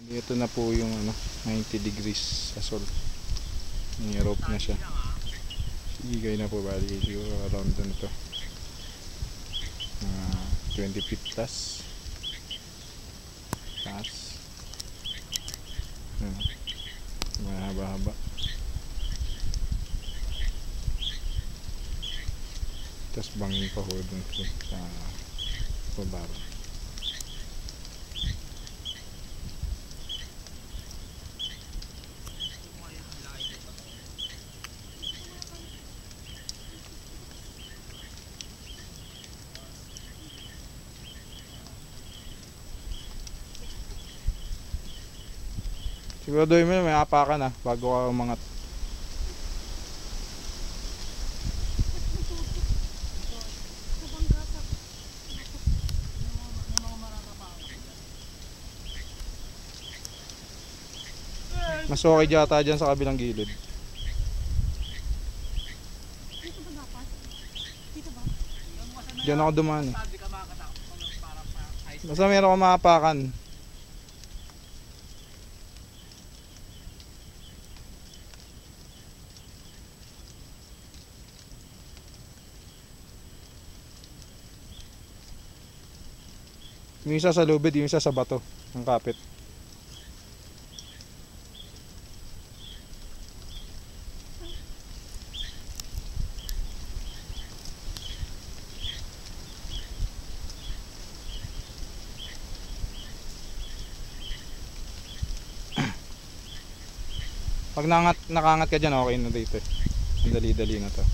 Dito na po yung 90 degrees sa sol. Ni-rope na siya. Igay na po, bali siguro around na to. 20 feet plus. Taas. Mahaba-haba. Tapos bangin pa ho dun sa baba. Siguraduhin mo may apakan na bago ka umangat. Mas okay yata dyan sa kabilang gilid. Diyan ako dumaan eh. Basta meron akong maapakan. Yung isa sa lubid, yung isa sa bato ng kapit. Pag nakangat ka dyan, okay na dito. Ang dali-dali na to.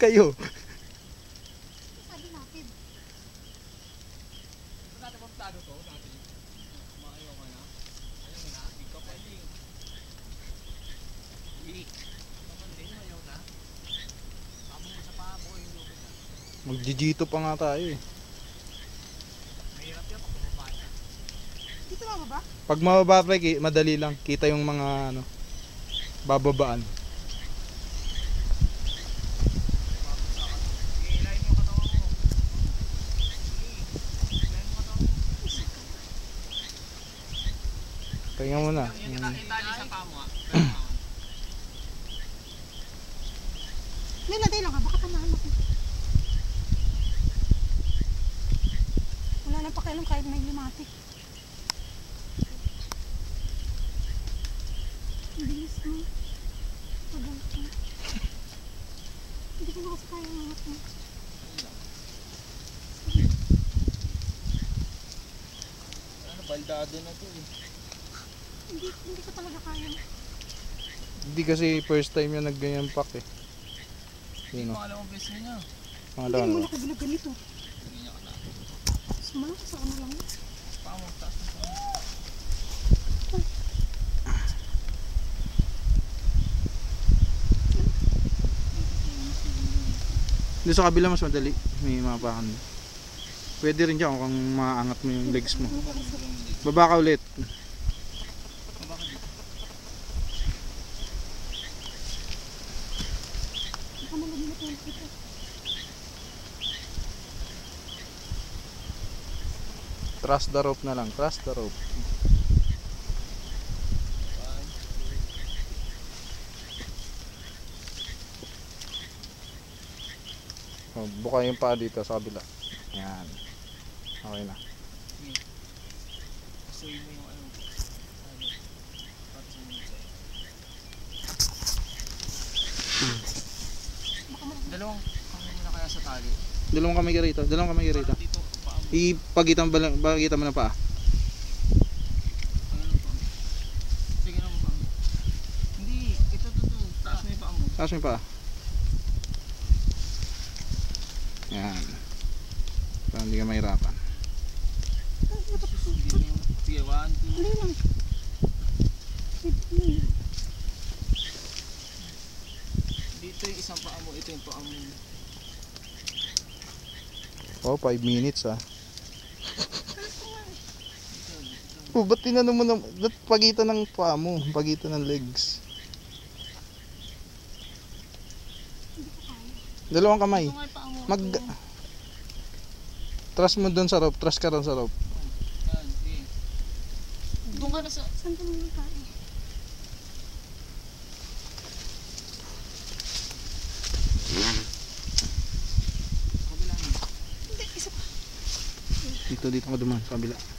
Kayo. Sabi natin. Natin magtado to, natin. Maayaw ka na. Ayaw na, di ka pa yun. Hindi. Kapandin, ayaw na. Tama mo sa pabo, yung lupit na. Magjijito pa nga tayo eh. Mahirap yan pag bumaba na. Dito mababa? Pag mababa pre, madali lang. Kita yung mga bababaan. Tingnan mo na. Nilagay lang ka, baka tanahan ako. Wala lang pakialam kahit may limatik. Bilis mo. Pagal ka. Hindi ko na kasi kaya mangat mo. Baldado na to eh. Hindi ko talaga kaya. Hindi kasi first time yung nagganyan pack eh. Hindi pangalawang beses niya. Pangalawa Hindi mo na. na ko ginaganito. Hindi niya ka na. Sumala ka sa ano lang. Pamang taas na sa Doon sa kabila mas madali. May mapakan. Pwede rin dyan kung maangat mo yung legs mo. Baba ka ulit. Baka malagyan ito. Trust the rope na lang. Trust the rope. Oh, buka yung paa dito sa kabila. Yan. Okay na. Kasi mo yung ano. Dalawang kami muna kaya sa tali. Dalawang kamay ka rito. Dalawang kamay ka rito. Dito, paa mo. Ipagitan mo na paa. Sige na mo paa mo. Hindi, ito. Taas mo yung paa mo. Taas mo yung paa. Yan. Para hindi ka mahirapan. Sige, 1, 2. Hindi lang. paa mo. Oh, 5 minutes ah. Oh, ba't tinanong mo na, ba't pagitan ng paa mo, pagitan ng legs? Dalawang kamay. Ito nga yung paa mo. Mag... Ito. Trust mo doon sa rope, trust ka rin sa rope. Yan, sige. Doon ka na sa... Saan ka naman tayo? Kabila mo. Hindi, isa pa. Dito ka duman, sa kabila.